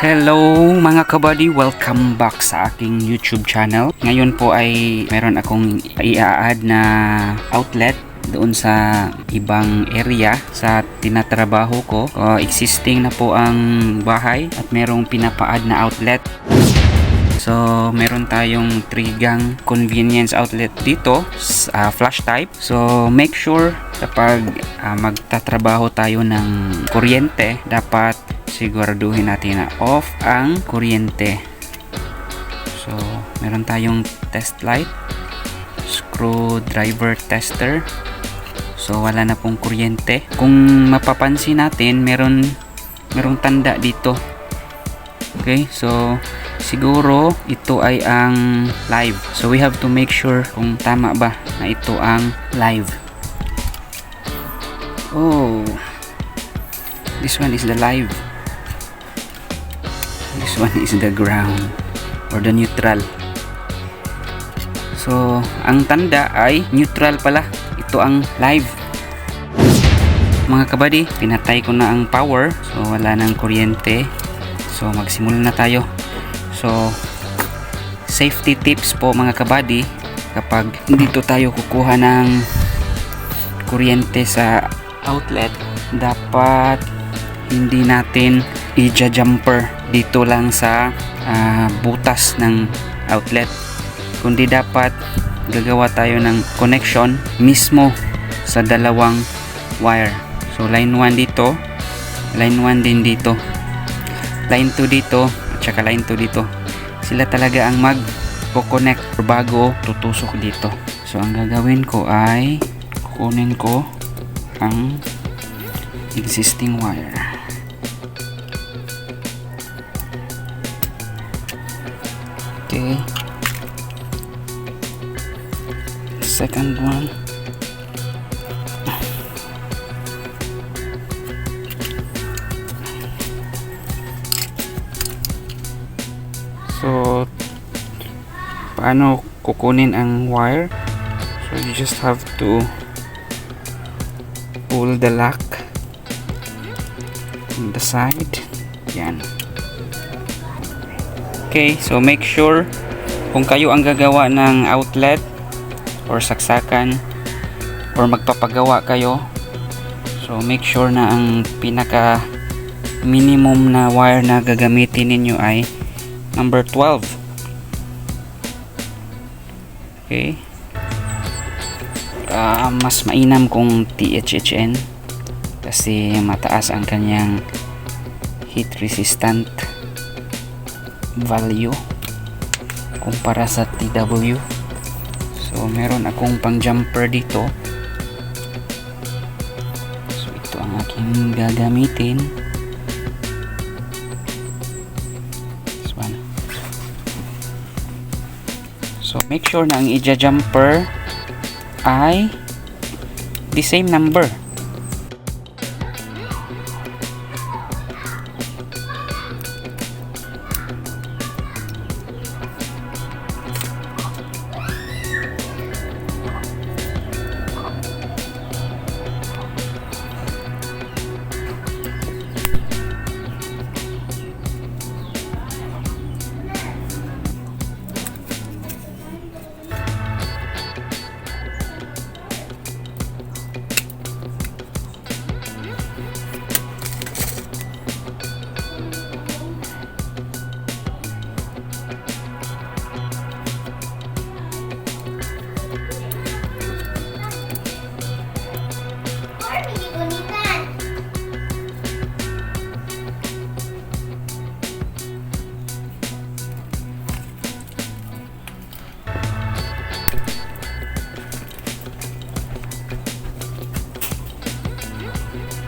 Hello mga kabady, welcome back sa aking YouTube channel. Ngayon po ay meron akong i-add na outlet doon sa ibang area sa tinatrabaho ko. Existing na po ang bahay at merong pinapa-add na outlet. So meron tayong 3 gang convenience outlet dito, flash type. So make sure kapag magtatrabaho tayo ng kuryente, dapat siguraduhin natin na off ang kuryente. So meron tayong test light, screwdriver tester. So wala na pong kuryente. Kung mapapansin natin, merong tanda dito. Okay, so siguro ito ay ang live. So we have to make sure kung tama ba na ito ang live. Oh, this one is the live. This one is the ground or the neutral. So ang tanda ay neutral pala. Ito ang live. Mga kabady, pinatay ko na ang power. So wala nang kuryente. So magsimula na tayo. So safety tips po mga kabady, kapag dito tayo kukuha ng kuryente sa outlet, dapat hindi natin i-jumper dito lang sa butas ng outlet, kundi dapat gagawa tayo ng connection mismo sa dalawang wire. So line 1 dito, line 1 din dito, line 2 dito, at saka line 2 dito. Sila talaga ang mag-connect bago tutusok dito. So ang gagawin ko ay kukunin ko ang existing wire. Okay, second one. So paano kukunin ang wire? So you just have to pull the lock on the side. Yan. Okay, so make sure kung kayo ang gagawa ng outlet or saksakan or magpapagawa kayo, so make sure na ang pinaka minimum na wire na gagamitin ninyo ay number 12. Okay, mas mainam kung THHN kasi mataas ang kanyang heat resistant value kumpara sa TW. So meron akong pang jumper dito. So ito ang aking gagamitin. This one. So make sure na ang ija-jumper ay the same number.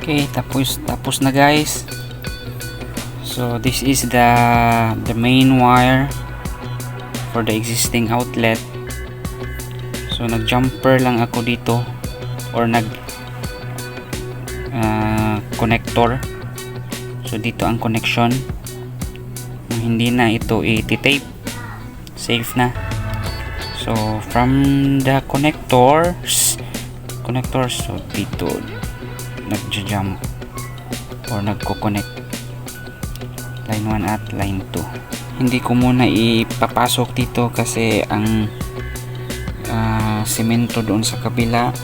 Okay, tapos na guys. So this is the main wire for the existing outlet. So nag jumper lang ako dito or nag connector. So dito ang connection. Hindi na ito i-tape, safe na. So from the connectors, so dito nagja-jump or nagko-connect. line 1 at line 2. Hindi ko muna ipapasok dito kasi ang semento doon sa kabila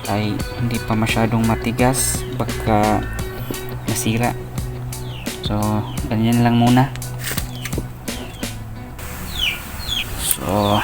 ay hindi pa masyadong matigas, baka masira. So ganyan lang muna. So